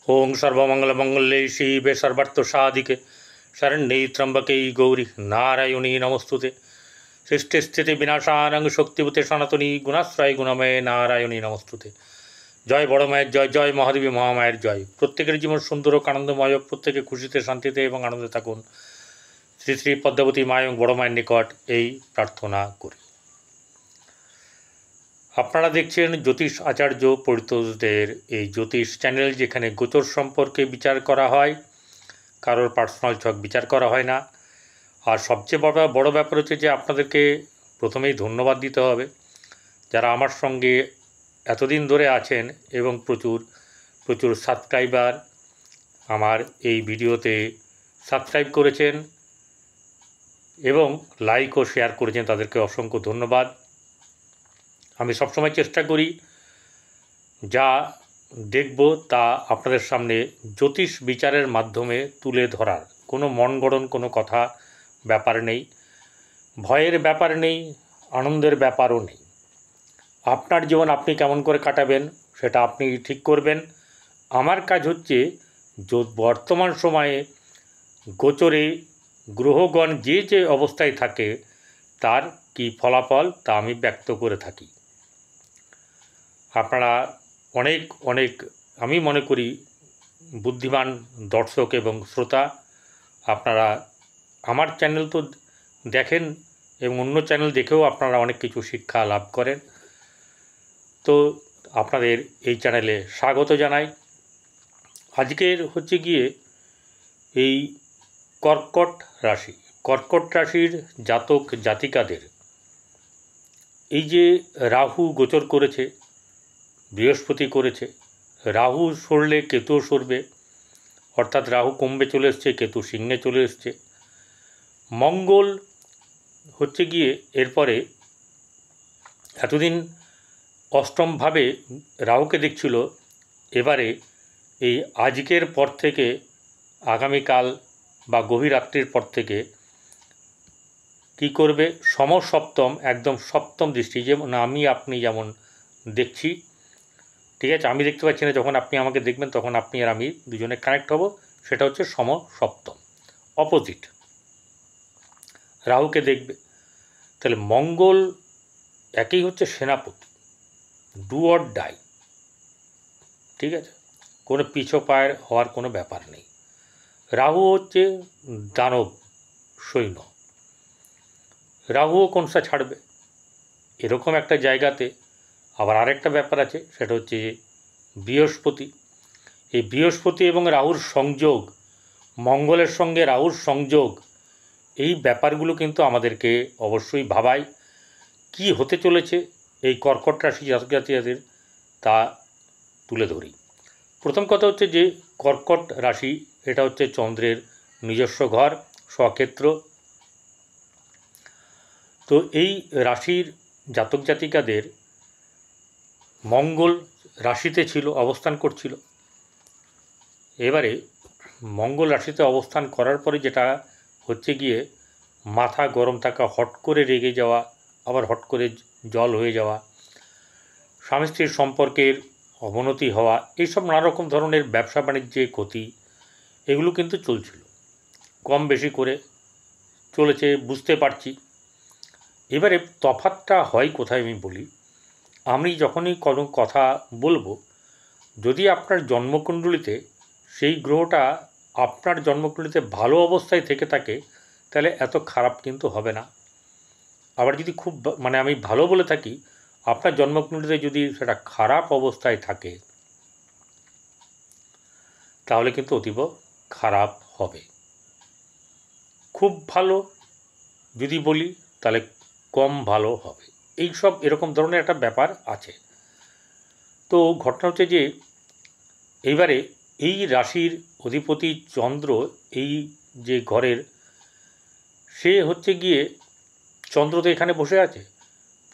ओं सर्वमंगलमंगल्ये शिवे सर्वार्थसाधिके शरण्ये त्र्यंबके गौरी नारायणी नमस्तुते। सृष्टिस्थिति विनाशानां शक्तिभूते सनातनी गुणाश्रय गुणमय नारायणी नमस्तुते। जय बड़ मायर जय, जय महादेवी महामायर जय। प्रत्येकेर जीवन सुंदर और आनंदमय, प्रत्येके खुशिते शांतिते एवं आनंदे थाकुन। श्री श्री पद्मावती मा एवं बड़ मायर निकट এই প্রার্থনা করি। আপনারা দেখছেন জ্যোতিষ আচার্য পরিতোষদের এই জ্যোতিষ চ্যানেল, যেখানে গোচর সম্পর্কে বিচার করা হয়, কারোর পার্সোনাল ছক বিচার করা হয় না। আর সবচেয়ে বড় ব্যাপার হচ্ছে যে আপনাদেরকে প্রথমেই ধন্যবাদ দিতে হবে যারা আমার সঙ্গে এতদিন ধরে আছেন এবং প্রচুর প্রচুর সাবস্ক্রাইবার আমার এই ভিডিওতে সাবস্ক্রাইব করেছেন এবং লাইক ও শেয়ার করেছেন, তাদেরকে অসংখ্য ধন্যবাদ। আমি সবসময় চেষ্টা করি যা দেখব তা আপনাদের সামনে জ্যোতিষ বিচারের মাধ্যমে তুলে ধরার। কোনো মন গড়ন কোনো কথা ব্যাপার নেই, ভয়ের ব্যাপার নেই, আনন্দের ব্যাপারও নেই। আপনার জীবন আপনি কেমন করে কাটাবেন সেটা আপনি ঠিক করবেন। আমার কাজ হচ্ছে বর্তমান সময়ে গোচরে গ্রহগণ যে যে অবস্থায় থাকে তার কি ফলাফল তা আমি ব্যক্ত করে থাকি। আপনারা অনেক অনেক আমি মনে করি বুদ্ধিমান দর্শক এবং শ্রোতা, আপনারা আমার চ্যানেল তো দেখেন এবং অন্য চ্যানেল দেখেও আপনারা অনেক কিছু শিক্ষা লাভ করেন। তো আপনাদের এই চ্যানেলে স্বাগত জানাই। আজকের হচ্ছে গিয়ে এই কর্কট রাশির জাতক জাতিকাদের এই যে রাহু গোচর করেছে, বৃহস্পতি করেছে, রাহু সরলে কেতুও সরবে, অর্থাৎ রাহু কুম্ভে চলে এসছে, কেতু সিংহে চলে এসছে। মঙ্গল হচ্ছে গিয়ে এরপরে এতদিন অষ্টমভাবে রাহুকে দেখছিল, এবারে এই আজকের পর থেকে আগামীকাল বা গভীর রাত্রির পর থেকে কি করবে, সমসপ্তম, একদম সপ্তম দৃষ্টি, যেমন আমি আপনি যেমন দেখছি, ঠিক আছে, আমি দেখতে পাচ্ছি না, যখন আপনি আমাকে দেখবেন তখন আপনি আর আমি দুজনে কানেক্ট হব, সেটা হচ্ছে সমসপ্তম, অপোজিট রাহুকে দেখবে। তাহলে মঙ্গল একই হচ্ছে সেনাপতি, ডু অর ডাই, ঠিক আছে, কোনো পিছু পায়ের হওয়ার কোনো ব্যাপার নেই। রাহু হচ্ছে দানব সৈন্য, রাহুও কোনসা ছাড়বে এরকম একটা জায়গাতে। আবার আরেকটা ব্যাপার আছে, সেটা হচ্ছে বৃহস্পতি। এই বৃহস্পতি এবং রাহুর সংযোগ, মঙ্গলের সঙ্গে রাহুর সংযোগ, এই ব্যাপারগুলো কিন্তু আমাদেরকে অবশ্যই ভাবায় কি হতে চলেছে এই কর্কট রাশি জাতক জাতিকাদের, তা তুলে ধরি। প্রথম কথা হচ্ছে যে কর্কট রাশি এটা হচ্ছে চন্দ্রের নিজস্ব ঘর, স্বক্ষেত্র। তো এই রাশির জাতক জাতিকাদের মঙ্গল রাশিতে ছিল, অবস্থান করছিল। এবারে মঙ্গল রাশিতে অবস্থান করার পরে যেটা হচ্ছে গিয়ে মাথা গরম থাকা, হট করে রেগে যাওয়া, আবার হট করে জল হয়ে যাওয়া, স্বামী স্ত্রীর সম্পর্কের অবনতি হওয়া, এইসব নানা রকম ধরনের ব্যবসা বাণিজ্যে ক্ষতি, এগুলো কিন্তু চলছিল, কম বেশি করে চলেছে, বুঝতে পারছি। এবারে তফাৎটা হয় কোথায় আমি বলি। আমি যখনই কোনো কথা বলবো, যদি আপনার জন্মকুণ্ডলিতে সেই গ্রহটা আপনার জন্মকুণ্ডলিতে ভালো অবস্থায় থেকে থাকে তাহলে এত খারাপ কিন্তু হবে না। আবার যদি খুব আমি ভালো বলে থাকি, আপনার জন্মকুণ্ডলিতে যদি সেটা খারাপ অবস্থায় থাকে তাহলে কিন্তু অতীব খারাপ হবে। খুব ভালো যদি বলি তাহলে কম ভালো হবে, এই সব এরকম ধরনের একটা ব্যাপার আছে। তো ঘটনা হচ্ছে যে এইবারে এই রাশির অধিপতি চন্দ্র, এই যে ঘরের, সে হচ্ছে গিয়ে চন্দ্র তো এখানে বসে আছে,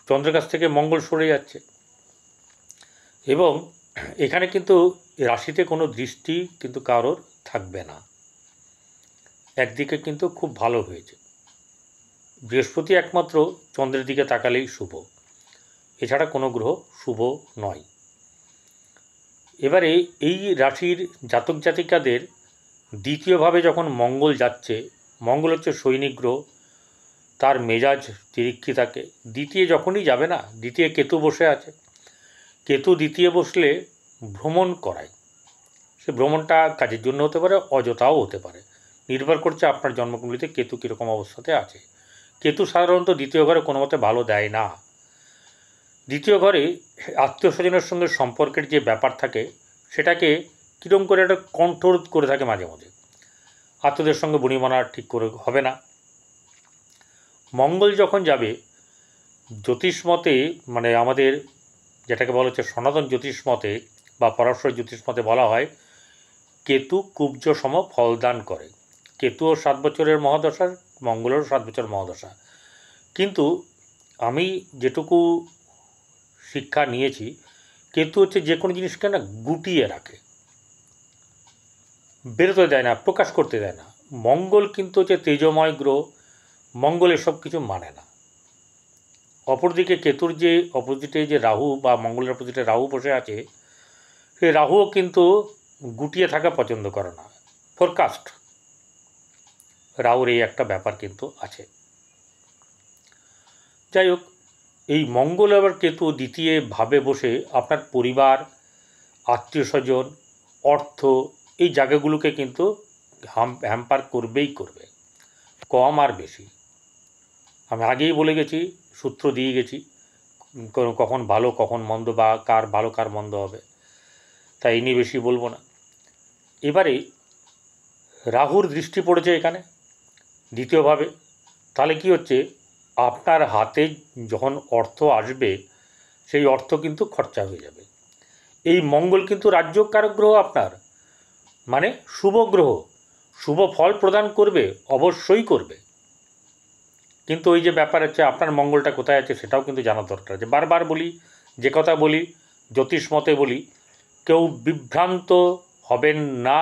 চন্দ্রের কাছ থেকে মঙ্গল সরে যাচ্ছে এবং এখানে কিন্তু রাশিতে কোনো দৃষ্টি কিন্তু কারোর থাকবে না। একদিকে কিন্তু খুব ভালো হয়েছে, বৃহস্পতি একমাত্র চন্দ্রের দিকে তাকালেই শুভ, এছাড়া কোনো গ্রহ শুভ নয়। এবারে এই রাশির জাতক জাতিকাদের দ্বিতীয়ভাবে যখন মঙ্গল যাচ্ছে, মঙ্গল হচ্ছে সৈনিক গ্রহ, তার মেজাজ তিরিক্ষি থাকে। দ্বিতীয় যখনই যাবে না, দ্বিতীয় কেতু বসে আছে, কেতু দ্বিতীয় বসলে ভ্রমণ করায়। সে ভ্রমণটা কাজের জন্য হতে পারে, অযথাও হতে পারে, নির্ভর করছে আপনার জন্মকুণ্ডলিতে কেতু কীরকম অবস্থাতে আছে। কেতু সাধারণত দ্বিতীয় ঘরে কোনো মতে ভালো দেয় না। দ্বিতীয় ঘরে আত্মীয় স্বজনের সঙ্গে সম্পর্কের যে ব্যাপার থাকে সেটাকে কীরকম করে একটা কন্ট্রোল করে থাকে মাঝে মাঝে। আত্মীয়দের সঙ্গে বনিবনা ঠিক করে হবে না। মঙ্গল যখন যাবে জ্যোতিষমতে, মানে আমাদের যেটাকে বলা হচ্ছে সনাতন জ্যোতিষমতে বা পরাশর জ্যোতিষমতে বলা হয় কেতু কুব্জ সম ফলদান করে। কেতুও 7 বছরের মহাদশা, মঙ্গলেরও 7 বছর মহাদশা। কিন্তু আমি যেটুকু শিক্ষা নিয়েছি, কেতু হচ্ছে যে কোনো জিনিসকে না গুটিয়ে রাখে, বেরোতে দেয় না, প্রকাশ করতে দেয় না। মঙ্গল কিন্তু হচ্ছে তেজময় গ্রহ, মঙ্গল এসব কিছু মানে না। অপরদিকে কেতুর যে অপোজিটে যে রাহু বা মঙ্গলের অপোজিটে রাহু বসে আছে, সেই রাহুও কিন্তু গুটিয়ে থাকা পছন্দ করে না, ফোরকাস্ট। রাহুর এই একটা ব্যাপার কিন্তু আছে। যাই হোক, এই মঙ্গল আবার কেতু দ্বিতীয় ভাবে বসে আপনার পরিবার, আত্মীয় স্বজন, অর্থ, এই জায়গাগুলোকে কিন্তু হ্যাম্পার করবেই করবে, কম আর বেশি। আমি আগেই বলে গেছি, সূত্র দিয়ে গেছি কখন ভালো কখন মন্দ, বা কার ভালো কার মন্দ হবে, তাই এই নিয়ে বেশি বলবো না। এবারে রাহুর দৃষ্টি পড়েছে এখানে দ্বিতীয়ভাবে, তাহলে কি হচ্ছে, আপনার হাতে যখন অর্থ আসবে সেই অর্থ কিন্তু খরচা হয়ে যাবে। এই মঙ্গল কিন্তু রাজ্যকারক গ্রহ আপনার, মানে শুভ গ্রহ, শুভ ফল প্রদান করবে, অবশ্যই করবে। কিন্তু ওই যে ব্যাপার হচ্ছে আপনার মঙ্গলটা কোথায় আছে সেটাও কিন্তু জানা দরকার আছে। বারবার বলি, যে কথা বলি, জ্যোতিষ মতে বলি, কেউ বিভ্রান্ত হবেন না।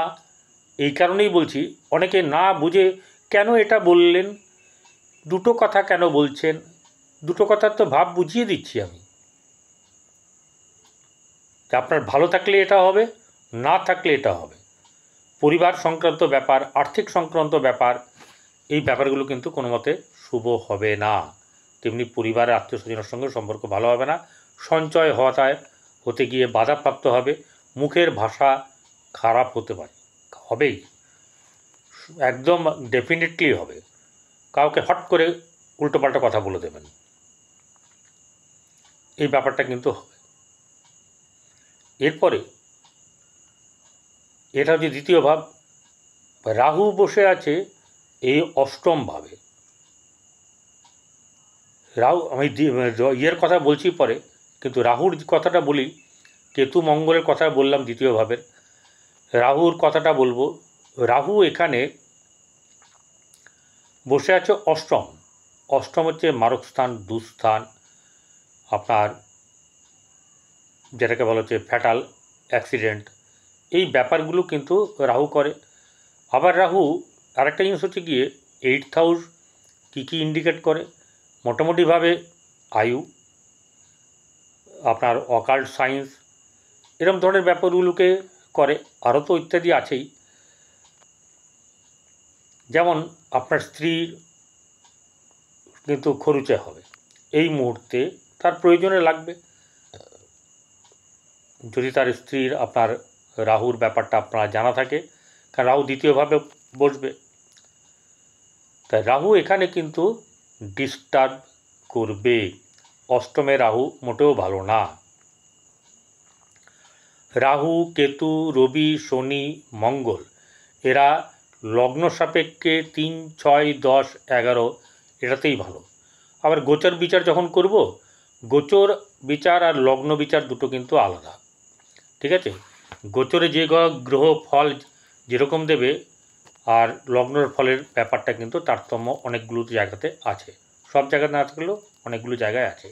এই কারণেই বলছি, অনেকে না বুঝে কেন এটা বললেন, দুটো কথা কেন বলছেন, দুটো কথার তো ভাব বুঝিয়ে দিচ্ছি আমি। আপনার ভালো থাকলে এটা হবে, না থাকলে এটা হবে। পরিবার সংক্রান্ত ব্যাপার, আর্থিক সংক্রান্ত ব্যাপার, এই ব্যাপারগুলো কিন্তু কোনো মতে শুভ হবে না। তেমনি পরিবারের আত্মীয় স্বজনের সঙ্গে সম্পর্ক ভালো হবে না, সঞ্চয় হতে গিয়ে বাধাপ্রাপ্ত হবে, মুখের ভাষা খারাপ হতে পারে, হবেই, একদম ডেফিনেটলি হবে। কাউকে হট করে উল্টোপাল্টা কথা বলে দেবেন, এই ব্যাপারটা কিন্তু হবে। এরপরে এটা হচ্ছে দ্বিতীয় ভাব। রাহু বসে আছে এই অষ্টম ভাবে। রাহু, আমি ইয়ের কথা বলছি পরে, কিন্তু রাহুর কথাটা বলি। কেতু মঙ্গলের কথা বললাম দ্বিতীয় ভাবের, রাহুর কথাটা বলবো। রাহু এখানে বসে আছে অষ্টম। অষ্টম হচ্ছে মারক স্থান, দুস্থান, আপনার যেটাকে বলা হচ্ছে ফ্যাটাল অ্যাক্সিডেন্ট, এই ব্যাপারগুলো কিন্তু রাহু করে। আবার রাহু আরেকটা জিনিস হচ্ছে গিয়ে 8th হাউস কী কী ইন্ডিকেট করে, মোটামুটিভাবে আয়ু, আপনার অকাল্ট সায়েন্স, এরকম ধরনের ব্যাপারগুলোকে করে। আরও তো ইত্যাদি আছেই, যেমন আপনার স্ত্রীর কিন্তু খরুচে হবে এই মুহূর্তে, তার প্রয়োজনে লাগবে। যদি তার স্ত্রীর আপনার রাহুর ব্যাপারটা আপনার জানা থাকে, কারণ রাহু দ্বিতীয়ভাবে বসবে, তাই রাহু এখানে কিন্তু ডিস্টার্ব করবে। অষ্টমে রাহু মোটেও ভালো না। রাহু, কেতু, রবি, শনি, মঙ্গল এরা লগ্ন সাপেক্ষে 3, 6, 10, 11 এটাতেই ভালো। আবার গোচর বিচার যখন করব, গোচর বিচার আর লগ্ন বিচার দুটো কিন্তু আলাদা, ঠিক আছে? গোচরে যে গ্রহ ফল যেরকম দেবে, আর লগ্নের ফলের ব্যাপারটা কিন্তু তারতম্য অনেকগুলো জায়গাতে আছে, সব জায়গায় না থাকলেও অনেকগুলো জায়গায় আছে।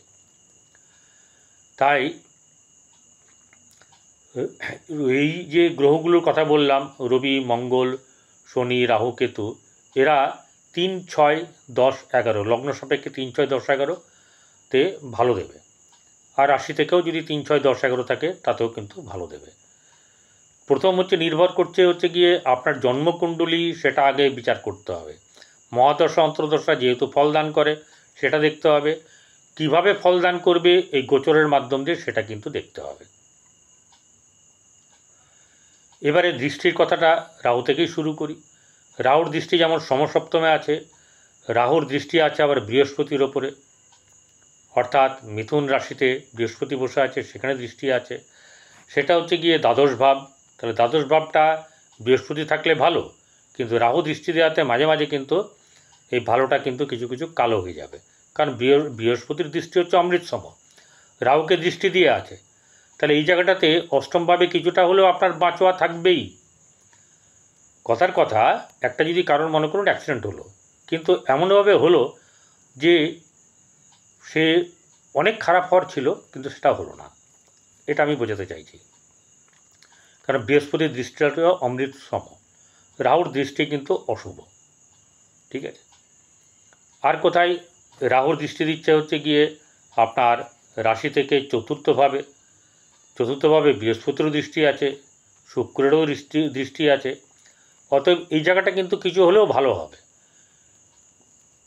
তাই এই যে গ্রহগুলোর কথা বললাম, রবি, মঙ্গল, শনি, রাহু, কেতু, এরা 3, 6, 10, 11 লগ্ন সাপেক্ষে 3, 6, 10, 11-তে ভালো দেবে। আর রাশি থেকেও যদি 3, 6, 10, 11 থাকে তাতেও কিন্তু ভালো দেবে। প্রথম নির্ভর করছে গিয়ে আপনার জন্মকুণ্ডলী, সেটা আগে বিচার করতে হবে। মহাদশা অন্তর্দশা যেহেতু ফলদান করে সেটা দেখতে হবে। কিভাবে ফলদান করবে এই গোচরের মাধ্যম দিয়ে সেটা কিন্তু দেখতে হবে। এবারে দৃষ্টির কথাটা রাহু থেকেই শুরু করি। রাহুর দৃষ্টি যেমন সমসপ্তমে আছে, রাহুর দৃষ্টি আছে আবার বৃহস্পতির ওপরে, অর্থাৎ মিথুন রাশিতে বৃহস্পতি বসে আছে, সেখানে দৃষ্টি আছে। সেটা গিয়ে দ্বাদশ ভাব। তাহলে দ্বাদশ ভাবটা বৃহস্পতি থাকলে ভালো, কিন্তু রাহু দৃষ্টি দেওয়াতে মাঝে মাঝে কিন্তু এই ভালোটা কিন্তু কিছু কিছু কালো হয়ে যাবে। কারণ বৃহস্পতির দৃষ্টি হচ্ছে অমৃতসম, রাহুকে দৃষ্টি দিয়ে আছে। তাহলে এই জায়গাটাতে অষ্টমভাবে কিছুটা হলেও আপনার বাঁচোয়া থাকবেই। কথার কথা, একটা যদি কারণ মনে করুন অ্যাক্সিডেন্ট হলো, কিন্তু এমনভাবে হলো যে সে অনেক খারাপ হওয়ার ছিল কিন্তু সেটা হলো না, এটা আমি বোঝাতে চাইছি। কারণ বৃহস্পতির দৃষ্টিটা অমৃত সম, রাহুর দৃষ্টি কিন্তু অশুভ। ঠিক আছে। আর কোথায় রাহুর দৃষ্টি দিচ্ছে গিয়ে আপনার রাশি থেকে চতুর্থভাবে বৃহস্পতিরও দৃষ্টি আছে, শুক্রেরও দৃষ্টি আছে। অতএব এই জায়গাটা কিন্তু কিছু হলেও ভালো হবে।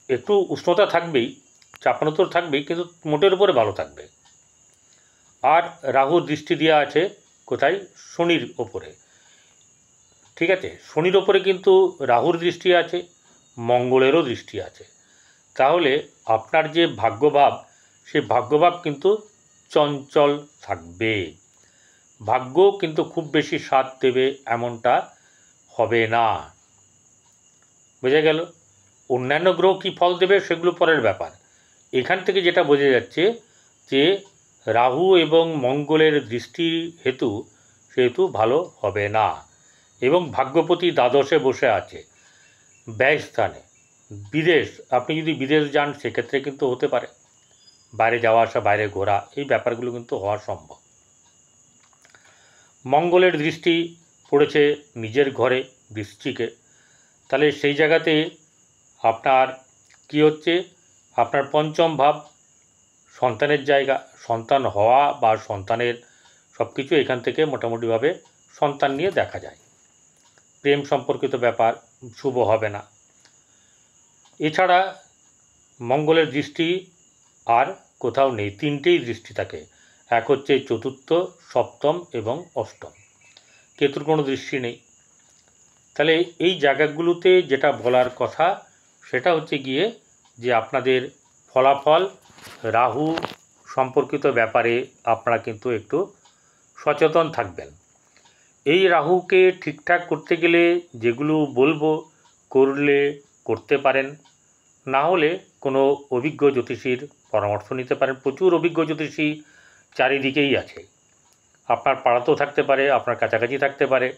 একটু উষ্ণতা থাকবেই, চাপানোতর থাকবেই, কিন্তু মোটের উপরে ভালো থাকবে। আর রাহুর দৃষ্টি দেওয়া আছে কোথায়? শনির ওপরে। ঠিক আছে, শনির ওপরে কিন্তু রাহুর দৃষ্টি আছে, মঙ্গলেরও দৃষ্টি আছে। তাহলে আপনার যে ভাগ্যভাব, সেই ভাগ্যভাব কিন্তু চঞ্চল থাকবে। ভাগ্য কিন্তু খুব বেশি সাথ দেবে এমনটা হবে না। বোঝা গেল? অন্যান্য গ্রহ কী ফল দেবে সেগুলো পরের ব্যাপার। এখান থেকে যেটা বোঝা যাচ্ছে যে রাহু এবং মঙ্গলের দৃষ্টি সেহেতু ভালো হবে না। এবং ভাগ্যপতি দ্বাদশে বসে আছে ব্যয়স্থানে। বিদেশ, আপনি যদি বিদেশ যান সেক্ষেত্রে কিন্তু হতে পারে, বাইরে যাওয়া আসা, বাইরে ঘোরা, এই ব্যাপারগুলো কিন্তু হওয়া সম্ভব। মঙ্গলের দৃষ্টি পড়েছে নিজের ঘরে বৃশ্চিকে। তাহলে সেই জায়গাতে আপনার কি হচ্ছে? আপনার পঞ্চম ভাব, সন্তানের জায়গা, সন্তান হওয়া বা সন্তানের সব কিছু এখান থেকে মোটামুটিভাবে সন্তান নিয়ে দেখা যায়। প্রেম সম্পর্কিত ব্যাপার শুভ হবে না। এছাড়া মঙ্গলের দৃষ্টি আর কোথাও নেই, তিনটেই দৃষ্টি থাকে। এক হচ্ছে চতুর্থ, সপ্তম এবং অষ্টম। কেতুর কোনো দৃষ্টি নেই। তাহলে এই জায়গাগুলোতে যেটা বলার কথা সেটা হচ্ছে গিয়ে যে আপনাদের ফলাফল রাহু সম্পর্কিত ব্যাপারে আপনারা কিন্তু একটু সচেতন থাকবেন। এই রাহুকে ঠিকঠাক করতে গেলে যেগুলো বলবো করতে পারেন, না হলে কোনো অভিজ্ঞ জ্যোতিষীর পরামর্শ নিতে পারেন। প্রচুর অভিজ্ঞ জ্যোতিষী চারিদিকেই আছে। আপনার পাড়াতেও থাকতে পারে, আপনার কাছাকাছি থাকতে পারে।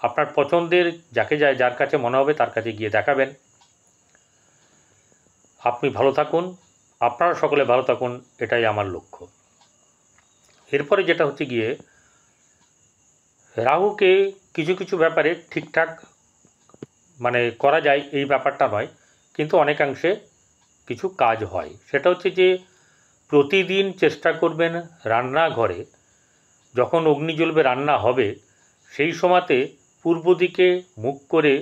আপনার পছন্দের যার কাছে মনে হবে তার কাছে গিয়ে দেখাবেন। আপনি ভালো থাকুন, আপনারা সকলে ভালো থাকুন, এটাই আমার লক্ষ্য। এরপরে যেটা হচ্ছে গিয়ে রাহুকে কিছু কিছু ব্যাপারে ঠিকঠাক করা যায় এই ব্যাপারটা নয়, কিন্তু অনেকাংশে কিছু কাজ হয়। সেটা হচ্ছে যে প্রতিদিন চেষ্টা করবেন রান্নাঘরে যখন অগ্নি জ্বলবে, রান্না হবে, সেই সময়তে পূর্ব দিকে মুখ করে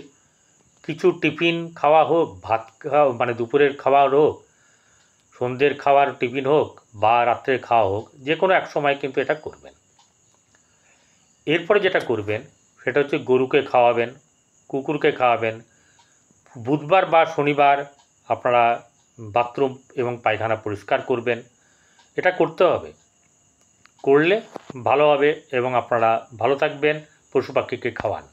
কিছু টিফিন খাওয়া হোক, ভাত খাওয়া দুপুরের খাওয়ার হোক, সন্ধ্যের খাওয়ার টিফিন হোক বা রাত্রের খাওয়া হোক, যে কোনো এক সময় কিন্তু এটা করবেন। এরপরে যেটা করবেন সেটা হচ্ছে গরুকে খাওয়াবেন, কুকুরকে খাওয়াবেন। বুধবার বা শনিবার আপনারা বাথরুম এবং পায়খানা পরিষ্কার করবেন। এটা করতে হবে, করলে ভালো হবে এবং আপনারা ভালো থাকবেন। পশু পাখিকে খাওয়ান।